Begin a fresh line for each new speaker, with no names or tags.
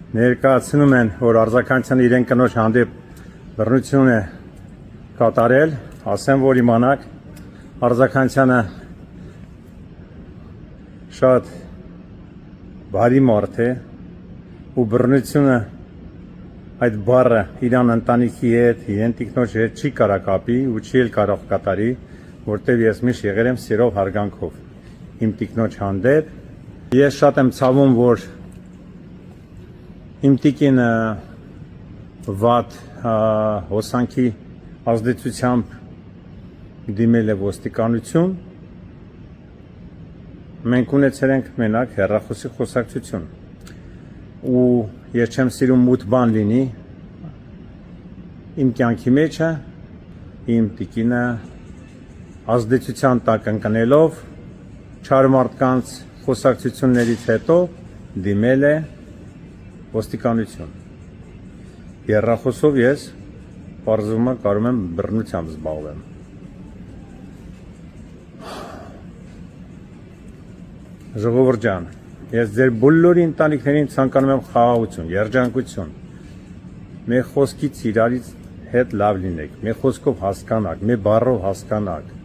Ներկայացնում են, որ արձագանքյանը իրեն կնոջ հանդեպ բռնություն է կատարել, ասեմ, որ իմանաք, արձագանքյանը շատ բարի մարդ է ու բռնությունը այդ բառը իրան ընտանիքի հետ, իրեն տիկնոջ հետ չի կարա կապի ու չի էլ կարող կատարի, որտեվ ես միշտ եղել եմ սիրով հարգանքով իմ տիկնոջ հանդեպ։ Ես շատ եմ ցավում, որ իմ տիկինը վատ հոսանքի ազդեցությամբ դիմել է ոստիկանություն, մենք ունեցել ենք մենակ հեռախոսի խոսակցություն ու ես չեմ սիրում մութ բան լինի իմ կյանքի մեջը, իմ տիկինը ազդեցության տակ ընկնելով չար մարդկանց խոսակցություններից հետո դիմել է ոստիկանություն։ Հեռախոսով ես պարզվում է կարող եմ բռնությամբ զբաղվեմ։ Ժողովուրդ ջան, ես ձեր բոլորի ընտանիքներին ցանկանում եմ խաղաղություն, երջանկություն։ Մեր խոսքից իրարից հետ լավ լինեք, մեր խոսքով հասկանաք, մեր բառով հասկանաք։